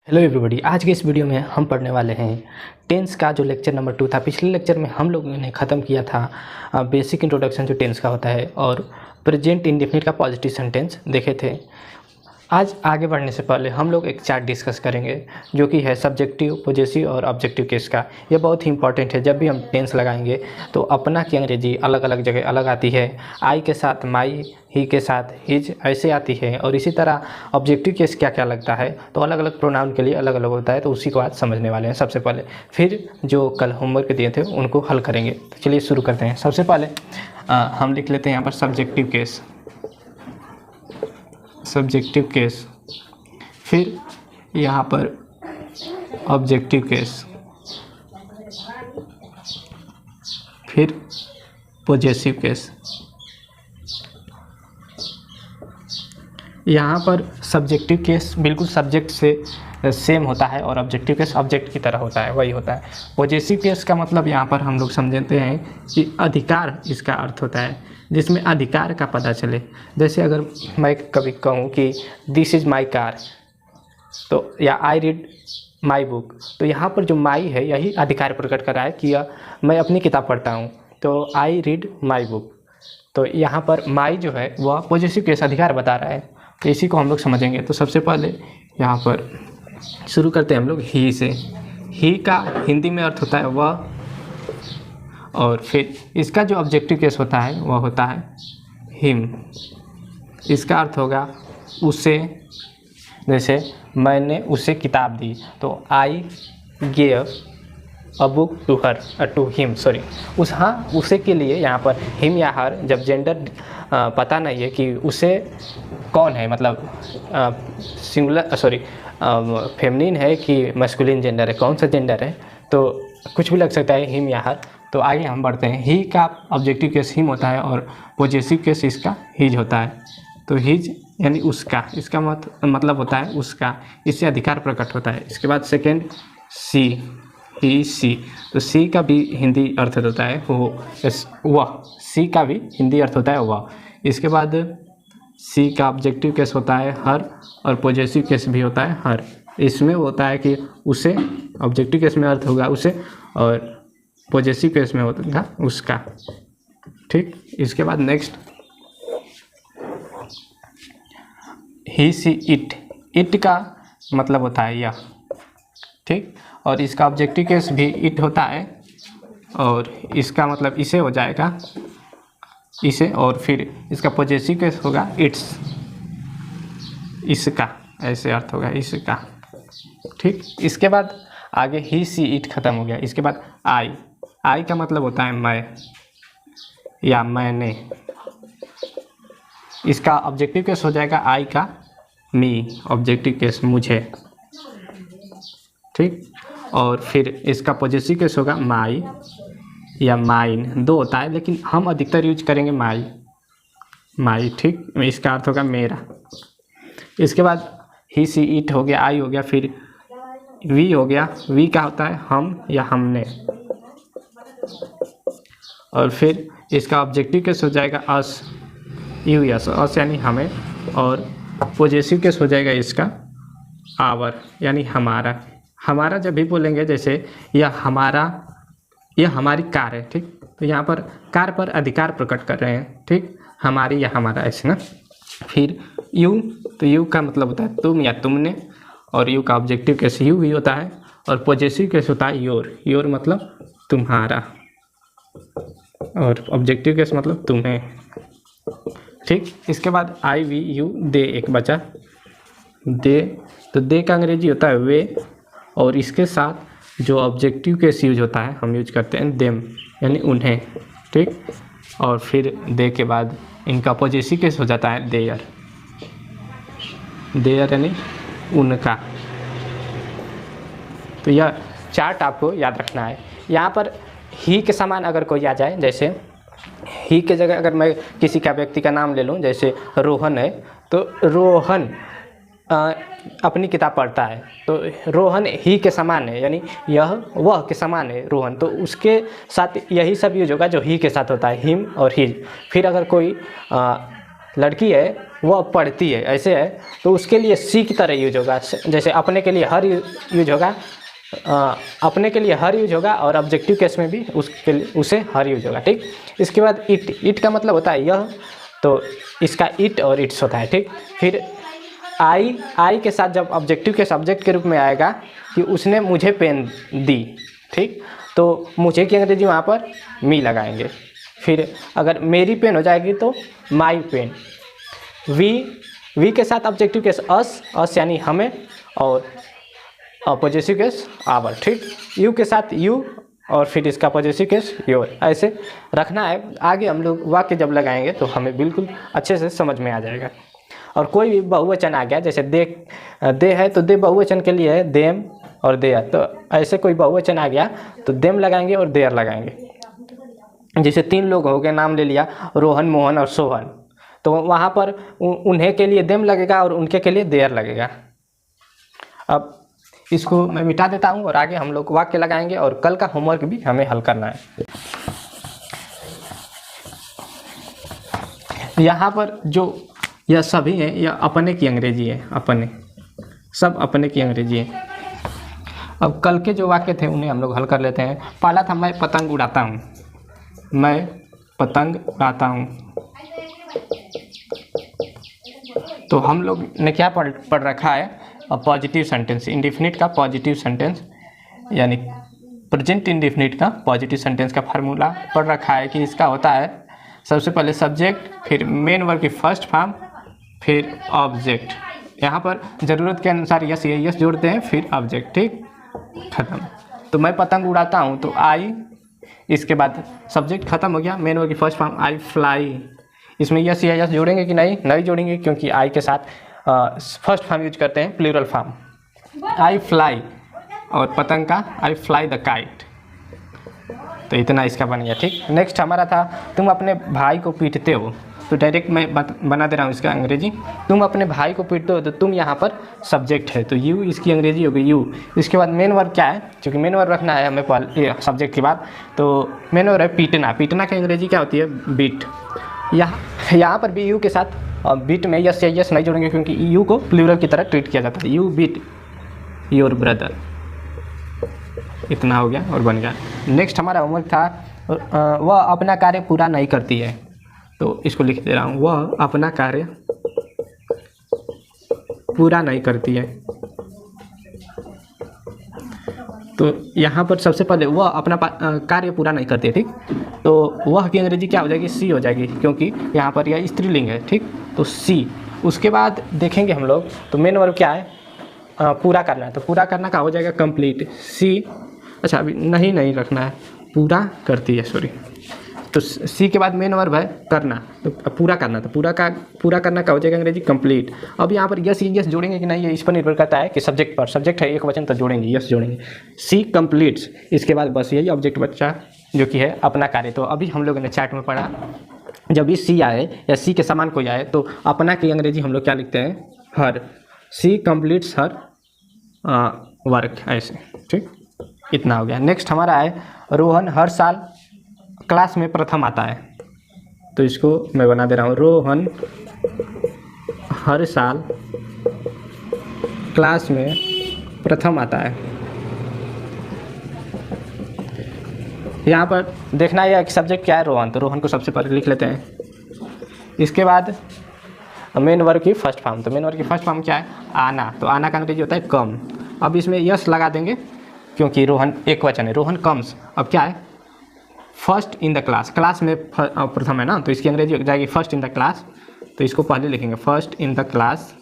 Hello everybody, आज के इस वीडियो में हम पढ़ने वाले हैं टेंस का जो लेक्चर नंबर 2 था। पिछले लेक्चर में हम लोगों ने ख़त्म किया था बेसिक इंट्रोडक्शन जो टेंस का होता है और प्रेजेंट इंडेफिनिट का पॉजिटिव सेंटेंस देखे थे। आज आगे बढ़ने से पहले हम लोग एक चार्ट डिस्कस करेंगे जो कि है सब्जेक्टिव, पॉजेसिव और ऑब्जेक्टिव केस का। ये बहुत ही इंपॉर्टेंट है। जब भी हम टेंस लगाएंगे तो अपना की अंग्रेजी अलग अलग जगह अलग आती है। आई के साथ माई, ही के साथ हिज ऐसे आती है। और इसी तरह ऑब्जेक्टिव केस क्या क्या लगता है तो अलग अलग प्रोनाउन के लिए अलग अलग होता है। तो उसी को आज समझने वाले हैं सबसे पहले, फिर जो कल होमवर्क दिए थे उनको हल करेंगे। तो चलिए शुरू करते हैं। सबसे पहले हम लिख लेते हैं यहाँ पर सब्जेक्टिव केस, सब्जेक्टिव केस, फिर यहाँ पर ऑब्जेक्टिव केस, फिर पॉजेसिव केस। यहाँ पर सब्जेक्टिव केस बिल्कुल सब्जेक्ट से सेम होता है और ऑब्जेक्टिव केस ऑब्जेक्ट की तरह होता है, वही होता है। पॉजेसिव केस का मतलब यहाँ पर हम लोग समझते हैं कि अधिकार इसका अर्थ होता है, जिसमें अधिकार का पता चले। जैसे अगर मैं कभी कहूँ कि दिस इज़ माई कार, तो या आई रीड माई बुक, तो यहाँ पर जो माई है यही अधिकार प्रकट कर रहा है कि मैं अपनी किताब पढ़ता हूँ, तो आई रीड माई बुक। तो यहाँ पर माई जो है वह पॉजेसिव केस अधिकार बता रहा है। तो इसी को हम लोग समझेंगे। तो सबसे पहले यहाँ पर शुरू करते हैं हम लोग ही से। ही का हिंदी में अर्थ होता है वह, और फिर इसका जो ऑब्जेक्टिव केस होता है वह होता है हिम। इसका अर्थ होगा उसे। जैसे मैंने उसे किताब दी, तो I gave a book to her, to him, sorry उसे के लिए यहाँ पर हिम या हर, जब जेंडर पता नहीं है कि उसे कौन है, मतलब सिंगुलर फेमिनिन है कि मैस्कुलिन जेंडर है, कौन सा जेंडर है, तो कुछ भी लग सकता है, हिम या हर। तो आगे हम बढ़ते हैं। ही का ऑब्जेक्टिव केस हिम होता है और पॉजेसिव केस इसका हिज होता है। तो हिज यानी उसका, इसका मतलब होता है उसका, इससे अधिकार प्रकट होता है। इसके बाद सेकेंड सी, ही सी, तो सी का भी हिंदी अर्थ होता है वह, सी का भी हिंदी अर्थ होता है वह। इसके बाद सी का ऑब्जेक्टिव केस होता है हर और पॉजेसिव केस भी होता है हर। इसमें होता है कि उसे, ऑब्जेक्टिव केस में अर्थ होगा उसे और पॉजेसिव केस में होगा उसका। ठीक, इसके बाद next he see it, it का मतलब होता है यह। ठीक, और इसका ऑब्जेक्टिव केस भी इट होता है और इसका मतलब इसे हो जाएगा इसे, और फिर इसका पॉजेसिव केस होगा इट्स, इसका, ऐसे अर्थ होगा इसका। ठीक, इसके बाद आगे ही सी इट खत्म हो गया। इसके बाद आई, आई का मतलब होता है मैं या मैंने। इसका ऑब्जेक्टिव केस हो जाएगा आई का मी, ऑब्जेक्टिव केस मुझे। ठीक, और फिर इसका पॉजेसिव केस होगा माई या माइन, दो होता है लेकिन हम अधिकतर यूज करेंगे माई, माई। ठीक, इसका अर्थ होगा मेरा। इसके बाद ही सी इट हो गया, आई हो गया, फिर वी हो गया। वी का होता है हम या हमने। और फिर इसका ऑब्जेक्टिव केस हो जाएगा अस, यू यस, अस यानी हमें, और पॉजेसिव केस हो जाएगा इसका आवर यानी हमारा। हमारा जब भी बोलेंगे, जैसे यह हमारा, यह हमारी कार है। ठीक, तो यहाँ पर कार पर अधिकार प्रकट कर रहे हैं। ठीक, हमारी या हमारा, ऐसे ना। फिर यू, तो यू का मतलब होता है तुम या तुमने, और यू का ऑब्जेक्टिव केस यू भी होता है और पॉजेसिव केस होता है योर, योर मतलब तुम्हारा, और ऑब्जेक्टिव केस मतलब तुम्हें। ठीक, इसके बाद आई वी यू दे एक बचा, दे, तो दे का अंग्रेजी होता है वे, और इसके साथ जो ऑब्जेक्टिव केस यूज होता है हम यूज करते हैं देम यानी उन्हें। ठीक, और फिर दे के बाद इनका पॉजेसिव केस हो जाता है देयर, देयर यानी उनका। तो यह चार्ट आपको याद रखना है। यहाँ पर ही के समान अगर कोई आ जाए, जैसे ही के जगह अगर मैं किसी का व्यक्ति का नाम ले लूँ, जैसे रोहन है, तो रोहन अपनी किताब पढ़ता है, तो रोहन ही के समान है, यानी यह वह के समान है रोहन, तो उसके साथ यही सब यूज होगा जो ही के साथ होता है, हिम और हिज। फिर अगर कोई लड़की है वह पढ़ती है, ऐसे है तो उसके लिए सी की तरह यूज होगा। जैसे अपने के लिए हर यूज होगा, अपने के लिए हर यूज होगा, और ऑब्जेक्टिव केस में भी उसके लिए उसे हर यूज होगा। ठीक, इसके बाद इट का मतलब होता है यह, तो इसका इट और इट्स होता है। ठीक, फिर आई के साथ जब ऑब्जेक्टिव के सब्जेक्ट के रूप में आएगा कि उसने मुझे पेन दी। ठीक, तो मुझे की अंग्रेजी वहाँ पर मी लगाएंगे। फिर अगर मेरी पेन हो जाएगी तो माई पेन। वी के साथ ऑब्जेक्टिव केस अस यानी हमें, और पॉजिटिव केस आवर। ठीक, यू के साथ यू, और फिर इसका पॉजिटिव केस योर। ऐसे रखना है। आगे हम लोग वाक्य जब लगाएंगे तो हमें बिल्कुल अच्छे से समझ में आ जाएगा। और कोई भी बहुवचन आ गया, जैसे दे है तो दे बहुवचन के लिए है देम और देयर, तो ऐसे कोई बहुवचन आ गया तो देम लगाएंगे और देयर लगाएंगे। जैसे 3 लोग हो गए, नाम ले लिया रोहन, मोहन और सोहन, तो वहाँ पर उन्हें के लिए देम लगेगा और उनके के लिए देयर लगेगा। अब इसको मैं मिटा देता हूँ और आगे हम लोग वाक्य लगाएंगे, और कल का होमवर्क भी हमें हल करना है। यहाँ पर जो यह सभी हैं, यह अपने की अंग्रेजी है, अपने, सब अपने की अंग्रेजी है। अब कल के जो वाक्य थे उन्हें हम लोग हल कर लेते हैं। पहला था मैं पतंग उड़ाता हूँ, मैं पतंग उड़ाता हूँ। तो हम लोग ने क्या पढ़ रखा है, पॉजिटिव सेंटेंस, इंडेफिनिट का पॉजिटिव सेंटेंस, यानी प्रेजेंट इंडेफिनिट का पॉजिटिव सेंटेंस का फार्मूला पढ़ रखा है कि इसका होता है सबसे पहले सब्जेक्ट, फिर मेन वर्ब की फर्स्ट फॉर्म, फिर ऑब्जेक्ट। यहाँ पर ज़रूरत के अनुसार यस यस जोड़ते हैं, फिर ऑब्जेक्ट। ठीक, खत्म। तो मैं पतंग उड़ाता हूँ तो आई, इसके बाद सब्जेक्ट खत्म हो गया, मेन वर्ब की फर्स्ट फॉर्म आई फ्लाई। इसमें यस या यस जोड़ेंगे कि नहीं जोड़ेंगे, क्योंकि आई के साथ फर्स्ट फॉर्म यूज करते हैं, प्लूरल फॉर्म, आई फ्लाई, और पतंग का आई फ्लाई द काइट। तो इतना इसका बन गया। ठीक, नेक्स्ट हमारा था तुम अपने भाई को पीटते हो, तो डायरेक्ट मैं बना दे रहा हूँ इसका अंग्रेजी। तुम अपने भाई को पीटते हो, तो तुम यहाँ पर सब्जेक्ट है, तो यू इसकी अंग्रेजी हो गई यू। इसके बाद मेन वर्ब क्या है, क्योंकि मेन वर्ब रखना है हमें पहले सब्जेक्ट के बाद, तो मेन वर्ब है पीटना। पीटना की अंग्रेजी क्या होती है, बीट। यहाँ पर भी यू के साथ बीट में यस या यस नहीं जोड़ेंगे, क्योंकि यू को प्लूरल की तरह ट्रीट किया जाता है, यू बीट योर ब्रदर। इतना हो गया और बन गया। नेक्स्ट हमारा होमवर्क था वह अपना कार्य पूरा नहीं करती है, तो इसको लिख दे रहा हूँ, वह अपना कार्य पूरा नहीं करती है। तो यहाँ पर सबसे पहले वह अपना कार्य पूरा नहीं करती है। ठीक, तो वह की अंग्रेजी क्या हो जाएगी, सी हो जाएगी, क्योंकि यहाँ पर यह स्त्रीलिंग है। ठीक, तो सी। उसके बाद देखेंगे हम लोग, तो मेन वर्ब क्या है, पूरा करना है, तो पूरा करना का हो जाएगा कंप्लीट, सी। अच्छा, अभी नहीं रखना है, पूरा करती है, सॉरी। तो सी के बाद मेन वर्ब है करना, तो पूरा करना, तो पूरा करना का हो जाएगा अंग्रेजी कंप्लीट। अब यहाँ पर यस जोड़ेंगे कि नहीं, ये इस पर निर्भर करता है कि सब्जेक्ट पर। सब्जेक्ट है एक वचन तो जोड़ेंगे, यस जोड़ेंगे, सी कंप्लीट्स। इसके बाद बस यही ऑब्जेक्ट बच्चा जो कि है अपना कार्य। तो अभी हम लोगों ने चैट में पढ़ा, जब भी सी आए या सी के समान कोई आए तो अपना की अंग्रेजी हम लोग क्या लिखते हैं, हर। सी कंप्लीट्स हर वर्क, ऐसे। ठीक, इतना हो गया। नेक्स्ट हमारा है रोहन हर साल क्लास में प्रथम आता है, तो इसको मैं बना दे रहा हूँ, रोहन हर साल क्लास में प्रथम आता है। यहाँ पर देखना है कि सब्जेक्ट क्या है, रोहन, तो रोहन को सबसे पहले लिख लेते हैं। इसके बाद मेन वर्ब की फर्स्ट फॉर्म, तो मेन वर्ब की फर्स्ट फॉर्म क्या है, आना, तो आना का अंग्रेजी होता है कम। अब इसमें यस लगा देंगे क्योंकि रोहन एक वचन है, रोहन कम्स। अब क्या है, first in the class, class में प्रथम है ना, तो इसकी अंग्रेजी हो जाएगी फर्स्ट इन द क्लास, तो इसको पहले लिखेंगे first in the class,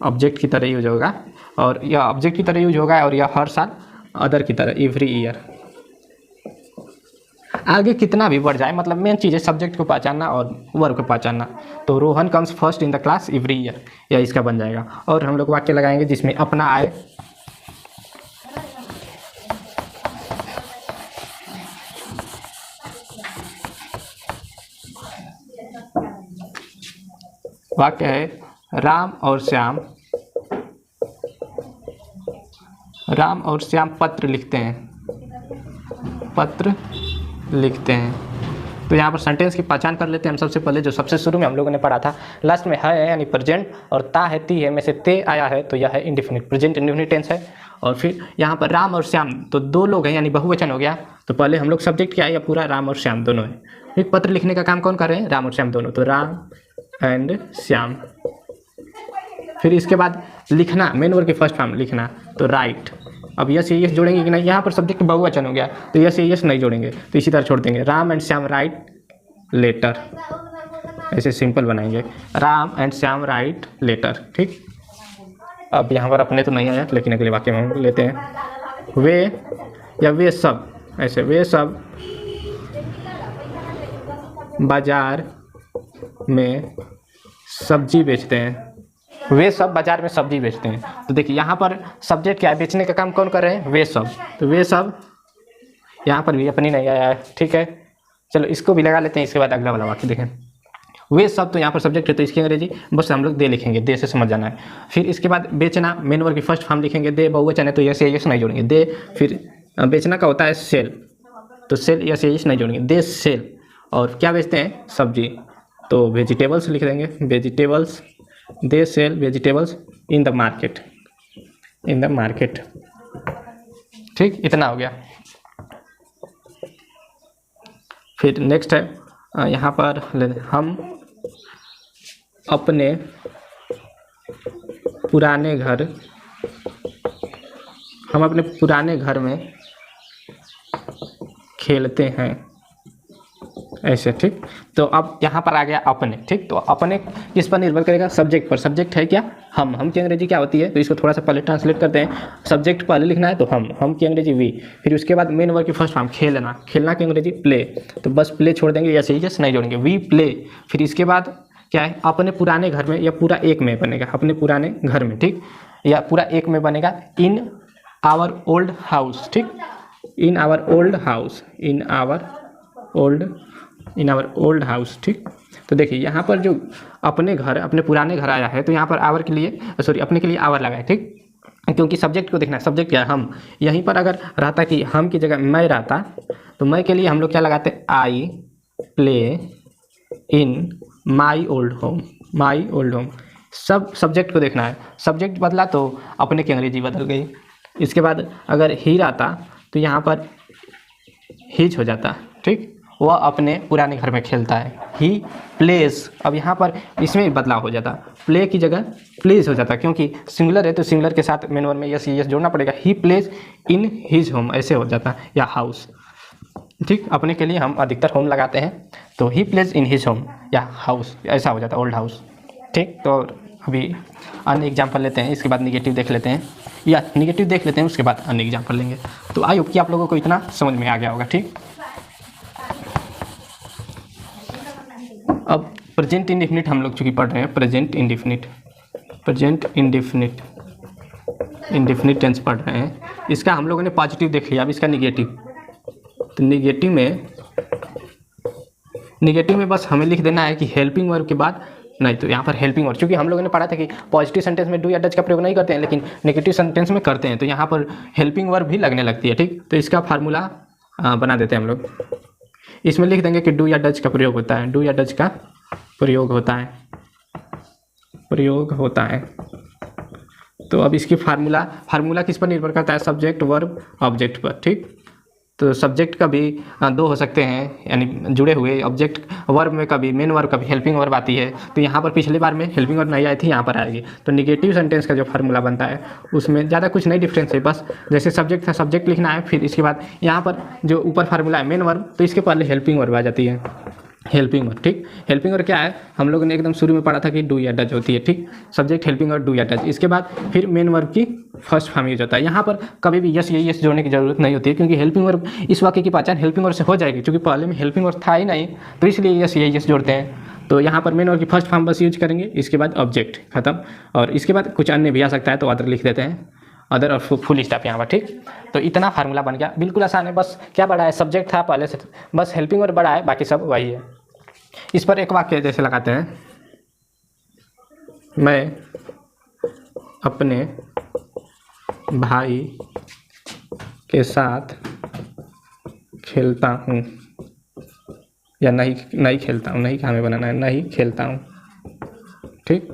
object की तरह यूज होगा, और यह ऑब्जेक्ट की तरह यूज होगा, और यह हर साल अदर की तरह, एवरी ईयर। आगे कितना भी बढ़ जाए, मतलब मेन चीज़ है सब्जेक्ट को पहचानना और वर्ब को पहचानना। तो Rohan comes first in the class every year, या इसका बन जाएगा। और हम लोग वाक्य लगाएंगे जिसमें अपना आए। वाक्य है राम और श्याम पत्र लिखते हैं, तो यहाँ पर सेंटेंस की पहचान कर लेते हैं हम सबसे पहले, जो सबसे शुरू में हम लोगों ने पढ़ा था। लास्ट में है यानी प्रेजेंट और ता है ती है में से ते आया है, तो यह है इंडेफिनिट, प्रेजेंट इंडेफिनिट टेंस है। और फिर यहाँ पर राम और श्याम, तो दो लोग हैं यानी बहुवचन हो गया। तो पहले हम लोग सब्जेक्ट क्या है, या पूरा राम और श्याम दोनों है। एक पत्र लिखने का काम कौन कर रहे हैं, राम और श्याम दोनों, तो राम एंड श्याम। फिर इसके बाद लिखना, मेन वर्ब की फर्स्ट फॉर्म लिखना, तो राइट। अब यस यस जोड़ेंगे कि नहीं, यहाँ पर सब्जेक्ट बहुवचन हो गया तो यस यस नहीं जोड़ेंगे, तो इसी तरह छोड़ देंगे। Ram and Shyam write letter, ऐसे सिंपल बनाएंगे, Ram and Shyam write letter, ठीक। अब यहाँ पर अपने तो नहीं आया, लेकिन अगले वाक्य में हम लेते हैं। वे या वे सब, ऐसे वे सब बाजार में सब्जी बेचते हैं, वे सब बाजार में सब्जी बेचते हैं। तो देखिए यहाँ पर सब्जेक्ट क्या है, बेचने का काम कौन कर रहे हैं, वे सब। तो वे सब, यहाँ पर भी अपनी नहीं आया है, ठीक है। चलो इसको भी लगा लेते हैं। इसके बाद अगला वाला वाक्य देखें, वे सब, तो यहाँ पर सब्जेक्ट है तो इसकी अंग्रेजी बस हम लोग दे लिखेंगे, दे से समझ जाना है। फिर इसके बाद बेचना, मेन वर्ब की फर्स्ट फॉर्म लिखेंगे, दे बहुवचन है तो यस यस नहीं जोड़ेंगे, दे। फिर बेचना का होता है सेल, तो सेल यस यस नहीं जोड़ेंगे, दे सेल। और क्या बेचते हैं, सब्जी, तो वेजिटेबल्स लिख देंगे, vegetables, they sell vegetables in the market, in the market, ठीक। इतना हो गया। फिर नेक्स्ट है यहाँ पर हम अपने पुराने घर, हम अपने पुराने घर में खेलते हैं, ऐसे, ठीक। तो अब यहाँ पर आ गया अपने, ठीक। तो अपने किस पर निर्भर करेगा, सब्जेक्ट पर। सब्जेक्ट है क्या, हम की अंग्रेजी क्या होती है, तो इसको थोड़ा सा पहले ट्रांसलेट करते हैं। सब्जेक्ट पहले लिखना है तो हम की अंग्रेजी वी। फिर उसके बाद मेन वर्ब की फर्स्ट फॉर्म खेलना, खेलना की अंग्रेजी प्ले, तो बस प्ले छोड़ देंगे, यस यस नहीं जोड़ेंगे, वी प्ले। फिर इसके बाद क्या है, अपने पुराने घर में, या पूरा एक में बनेगा, अपने पुराने घर में, ठीक, या पूरा एक में बनेगा, इन आवर ओल्ड हाउस, ठीक, in our old house, in our old house, ठीक। तो देखिए यहाँ पर जो अपने घर, अपने पुराने घर आया है, तो यहाँ पर आवर के लिए, सॉरी अपने के लिए आवर लगा है, ठीक, क्योंकि सब्जेक्ट को देखना है। सब्जेक्ट क्या है, हम। यहीं पर अगर रहता कि हम की जगह मैं रहता, तो मैं के लिए हम लोग क्या लगाते, I play in my old home, my old home. सब सब्जेक्ट को देखना है, सब्जेक्ट बदला तो अपने की अंग्रेजी बदल गई। इसके बाद अगर ही रहता तो यहाँ पर हिज हो जाता, ठीक, वह अपने पुराने घर में खेलता है, ही प्लेस। अब यहाँ पर इसमें बदलाव हो जाता, प्ले की जगह प्लेस हो जाता, क्योंकि सिंगुलर है तो सिंगुलर के साथ मेन वर्ब में यस यस जोड़ना पड़ेगा, ही प्लेस इन हिज होम, ऐसे हो जाता, या हाउस, ठीक। अपने के लिए हम अधिकतर होम लगाते हैं, तो ही प्लेस इन हिज होम या हाउस, ऐसा हो जाता, ओल्ड हाउस, ठीक। तो अभी अन्य एग्जाम्पल लेते हैं, इसके बाद निगेटिव देख लेते हैं, या निगेटिव देख लेते हैं, उसके बाद अन्य एग्जाम्पल लेंगे। तो आई होप कि आप लोगों को इतना समझ में आ गया होगा, ठीक। अब प्रेजेंट इंडेफिनिट हम लोग चूँकि पढ़ रहे हैं, प्रेजेंट इंडेफिनिट इंडेफिनिट टेंस पढ़ रहे हैं। इसका हम लोगों ने पॉजिटिव देख लिया, अब इसका निगेटिव। तो निगेटिव में बस हमें लिख देना है कि हेल्पिंग वर्ब के बाद नहीं, तो यहाँ पर हेल्पिंग वर्ब, क्योंकि हम लोगों ने पढ़ा था कि पॉजिटिव सेंटेंस में डू या डज का प्रयोग नहीं करते हैं, लेकिन नेगेटिव सेंटेंस में करते हैं, तो यहाँ पर हेल्पिंग वर्ब भी लगने लगती है, ठीक। तो इसका फार्मूला बना देते हैं हम लोग। इसमें लिख देंगे कि डू या डज का प्रयोग होता है, डू या डज का प्रयोग होता है। तो अब इसकी फार्मूला किस पर निर्भर करता है, सब्जेक्ट वर्ब ऑब्जेक्ट पर, ठीक। तो सब्जेक्ट का भी दो हो सकते हैं, यानी जुड़े हुए। ऑब्जेक्ट वर्ब में कभी मेन वर्ब, कभी हेल्पिंग वर्ब आती है, तो यहाँ पर पिछली बार में हेल्पिंग वर्ब नहीं आई थी, यहाँ पर आएगी। तो निगेटिव सेंटेंस का जो फार्मूला बनता है उसमें ज़्यादा कुछ नहीं डिफरेंस है, बस जैसे सब्जेक्ट था सब्जेक्ट लिखना है, फिर इसके बाद यहाँ पर जो ऊपर फार्मूला है मेन वर्ब, तो इसके पहले हेल्पिंग वर्ब आ जाती है, हेल्पिंग वर्ब, ठीक। हेल्पिंग वर्ब क्या है, हम लोगों ने एकदम शुरू में पढ़ा था कि डू या डज होती है, ठीक। सब्जेक्ट हेल्पिंग वर्ब डू या डज, इसके बाद फिर मेन वर्ब की फर्स्ट फॉर्म यूज होता है। यहाँ पर कभी भी यस यस जोड़ने की जरूरत नहीं होती है, क्योंकि हेल्पिंग वर्ब, इस वाक्य की पहचान हेल्पिंग वर्ब से हो जाएगी, क्योंकि पहले में हेल्पिंग वर्ब था ही नहीं, तो इसलिए यस जोड़ते हैं। तो यहाँ पर मेन वर्ब की फर्स्ट फॉर्म बस यूज करेंगे, इसके बाद ऑब्जेक्ट खत्म। और इसके बाद कुछ अन्य भी आ सकता है, तो अदर लिख देते हैं, अदर और फुल स्टॉप यहाँ पर, ठीक। तो इतना फार्मूला बन गया, बिल्कुल आसान है। बस क्या बड़ा है, सब्जेक्ट था पहले से, बस हेल्पिंग वर्ब बड़ा है, बाकी सब वही है। इस पर एक वाक्य जैसे लगाते हैं, मैं अपने भाई के साथ खेलता हूँ, या नहीं नहीं खेलता हूँ, नहीं हमें बनाना है नहीं खेलता हूँ। ठीक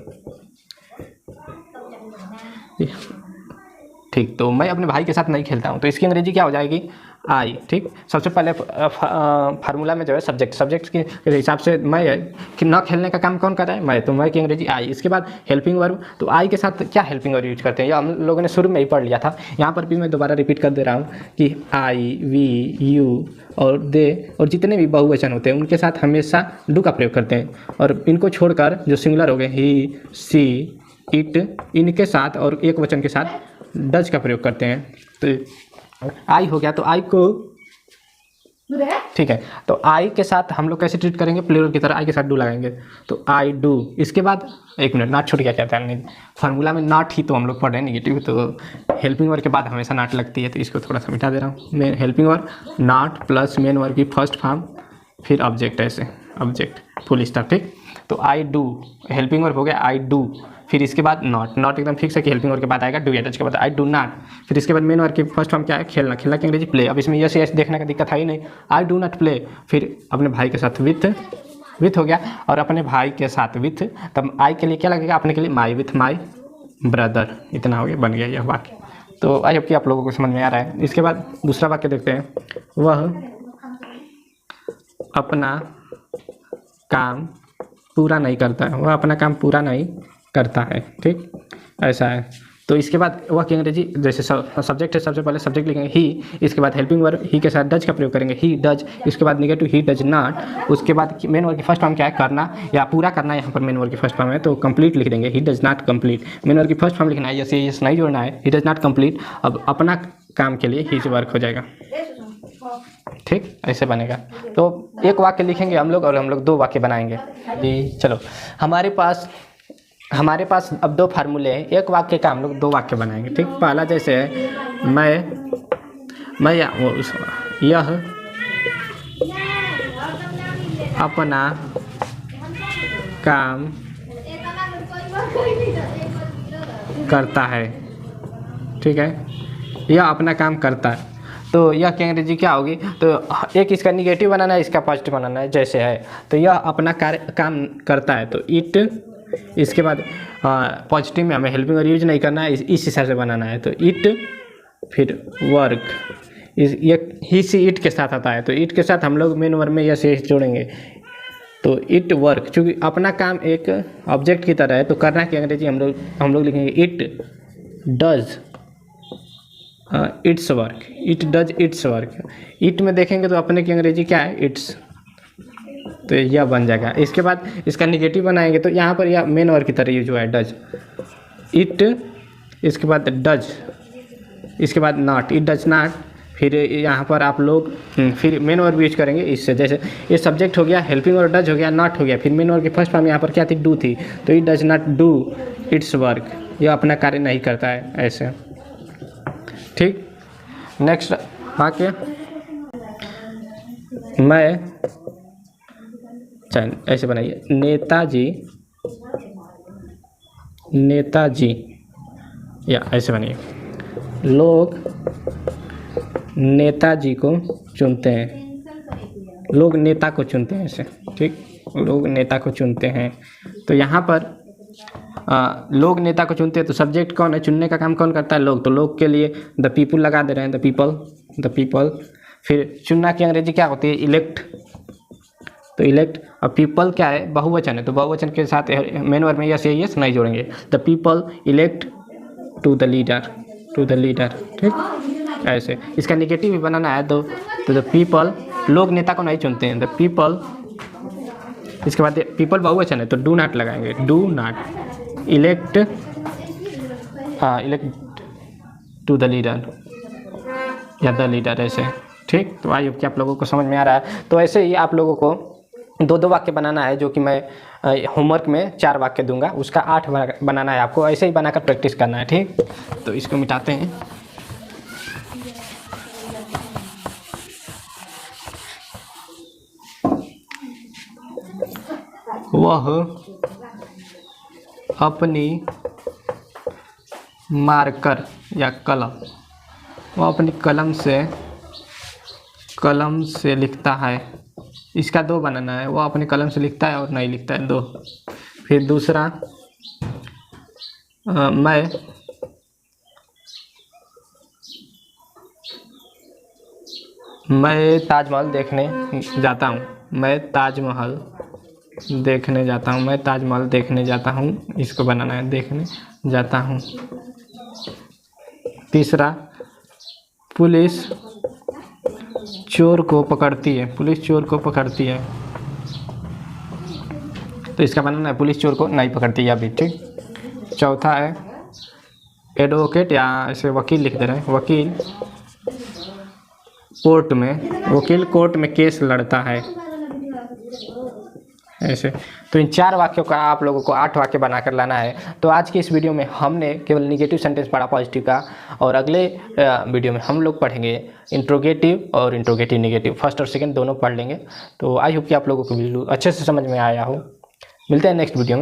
ठीक, तो मैं अपने भाई के साथ नहीं खेलता हूँ, तो इसकी अंग्रेजी क्या हो जाएगी? आई। ठीक, सबसे पहले फार्मूला में जो है सब्जेक्ट के हिसाब से मैं है कि न खेलने का काम कौन कर रहा है? मैं, तो मैं की अंग्रेजी आई। इसके बाद हेल्पिंग वर्ब, तो आई के साथ क्या हेल्पिंग वर्ब यूज करते हैं? या हम लोगों ने शुरू में ही पढ़ लिया था, यहाँ पर भी मैं दोबारा रिपीट कर दे रहा हूँ कि आई, वी, यू और दे और जितने भी बहुवचन होते हैं उनके साथ हमेशा डू का प्रयोग करते हैं, और इनको छोड़कर जो सिंगुलर हो गए ही, सी, इट, इनके साथ और एक वचन के साथ डज का प्रयोग करते हैं। तो आई हो गया, तो आई को ठीक है, तो आई के साथ हम लोग कैसे ट्रीट करेंगे? प्लूरल की तरह आई के साथ डू लगाएंगे, तो आई डू। इसके बाद एक मिनट, नॉट छूट गया क्या था? नहीं, फार्मूला में नॉट ही तो हम लोग पढ़ रहे हैं निगेटिव, तो हेल्पिंग वर्ब के बाद हमेशा नॉट लगती है, तो इसको थोड़ा सा मिटा दे रहा हूँ। मैं helping verb not plus main verb की फर्स्ट फॉर्म फिर ऑब्जेक्ट, ऐसे ऑब्जेक्ट फुल स्टॉप। ठीक, तो आई डू हेल्पिंग वर्ब हो गया आई डू, फिर इसके बाद नॉट एकदम फिक्स है कि हेल्पिंग वर्ब के बाद आएगा डू या डज के बाद आई डू नॉट, फिर इसके बाद मेन वर्ब की फर्स्ट फॉर्म क्या है? खेलना। खेलना की अंग्रेजी प्ले। अब इसमें यस यस देखने का दिक्कत है ही नहीं, आई डू नॉट प्ले। फिर अपने भाई के साथ विथ हो गया, और अपने भाई के साथ विथ, तब आई के लिए क्या लगेगा? अपने के लिए माई, विथ माई ब्रदर। इतना हो गया, बन गया यह वाक्य। तो आई होप कि आप लोगों को समझ में आ रहा है। इसके बाद दूसरा वाक्य देखते हैं, वह अपना काम पूरा नहीं करता है, वह अपना काम पूरा नहीं करता है। ठीक, ऐसा है। तो इसके बाद वह की अंग्रेजी, जैसे सब्जेक्ट है, सबसे पहले सब्जेक्ट लिखेंगे ही, इसके बाद हेल्पिंग वर्ब ही के साथ डज का प्रयोग करेंगे, ही डज। इसके बाद निगेटिव ही डज नॉट। उसके बाद मेन वर्ब की फर्स्ट फॉर्म क्या है? करना या पूरा करना। यहाँ पर मेन वर्ब की फर्स्ट फॉर्म है तो कंप्लीट लिख देंगे, he does not complete. Main verb की फर्स्ट फॉर्म लिखना है, यस नहीं जोड़ना है, ही डज नॉट कंप्लीट। अब अपना काम के लिए हीज वर्क हो जाएगा। ठीक, ऐसे बनेगा। तो एक वाक्य लिखेंगे हम लोग और हम लोग दो वाक्य बनाएंगे जी। चलो, हमारे पास अब दो फार्मूले हैं, एक वाक्य का हम लोग दो वाक्य बनाएंगे। ठीक, पहला जैसे है मैं यह अपना काम करता है। ठीक है, यह अपना काम करता है, तो यह की अंग्रेजी क्या होगी? तो एक इसका निगेटिव बनाना है, इसका पॉजिटिव बनाना है। जैसे है तो यह अपना काम करता है, तो इट, इसके बाद पॉजिटिव में हमें हेल्पिंग वर्ब यूज नहीं करना है, इस हिसाब से बनाना है। तो इट फिर वर्क, ये ही सी इट के साथ आता है, तो इट के साथ हम लोग मेन वर्ब में यस यस जोड़ेंगे, तो इट वर्क। चूँकि अपना काम एक ऑब्जेक्ट की तरह है, तो करना की अंग्रेजी हम लोग लिखेंगे it does it's work, it does it's work. It में देखेंगे तो अपने की अंग्रेजी क्या है? इट्स, तो यह बन जाएगा। इसके बाद इसका निगेटिव बनाएंगे, तो यहाँ पर यह मेन वर्ब की तरह यूज हुआ है, डज इट, इसके बाद डज, इसके बाद नॉट, इट डज नॉट। फिर यहाँ पर आप लोग फिर मेन वर्ब यूज करेंगे इससे, जैसे ये सब्जेक्ट हो गया, हेल्पिंग वर्ब डज हो गया, नॉट हो गया, फिर मेन वर्ब की फर्स्ट फॉर्म यहाँ पर क्या थी? डू थी, तो it does not do it's work, यह अपना कार्य नहीं करता है, ऐसे। ठीक, नेक्स्ट वाक्य, मैं, चल ऐसे बनाइए, नेताजी, या ऐसे बनाइए, लोग नेताजी को चुनते हैं, लोग नेता को चुनते हैं, ऐसे। ठीक, लोग नेता को चुनते हैं, तो यहाँ पर लोग नेता को चुनते हैं, तो सब्जेक्ट कौन है? चुनने का काम कौन करता है? लोग। तो लोग के लिए द पीपल लगा दे रहे हैं, द पीपल। फिर चुनना की अंग्रेजी क्या होती है? इलेक्ट, तो इलेक्ट। अब पीपल क्या है? बहुवचन है, तो बहुवचन के साथ मेन वर्ब में यस नहीं जोड़ेंगे, the people elect to the leader. ठीक, ऐसे। इसका निगेटिव भी बनाना है, तो द पीपल, लोग नेता को नहीं चुनते हैं, द पीपल। इसके बाद पीपल बहुवचन है, तो डू नॉट लगाएंगे, do not elect to the leader या द लीडर, ऐसे। ठीक, तो आई होप कि आप लोगों को समझ में आ रहा है। तो ऐसे ही आप लोगों को दो वाक्य बनाना है, जो कि मैं होमवर्क में 4 वाक्य दूंगा, उसका 8 बनाना है आपको, ऐसे ही बनाकर प्रैक्टिस करना है। ठीक, तो इसको मिटाते हैं। वह अपनी मार्कर या कलम, वह अपनी कलम से लिखता है, इसका 2 बनाना है, वो अपने कलम से लिखता है और नहीं लिखता है 2। फिर दूसरा मैं ताजमहल देखने जाता हूँ। मैं ताजमहल देखने जाता हूँ। मैं ताजमहल देखने जाता हूँ, इसको बनाना है, देखने जाता हूँ। तीसरा पुलिस चोर को पकड़ती है। पुलिस चोर को पकड़ती है, तो इसका बनाना है पुलिस चोर को नहीं पकड़ती है अभी, ठीक। चौथा है एडवोकेट, या ऐसे वकील लिख दे रहे हैं। वकील कोर्ट में केस लड़ता है, ऐसे। तो इन 4 वाक्यों का आप लोगों को 8 वाक्य बनाकर लाना है। तो आज की इस वीडियो में हमने केवल निगेटिव सेंटेंस पढ़ा पॉजिटिव का, और अगले वीडियो में हम लोग पढ़ेंगे इंट्रोगेटिव और इंट्रोगेटिव निगेटिव, फर्स्ट और सेकंड दोनों पढ़ लेंगे। तो आई होप कि आप लोगों को वीडियो अच्छे से समझ में आया हो। मिलते हैं नेक्स्ट वीडियो में।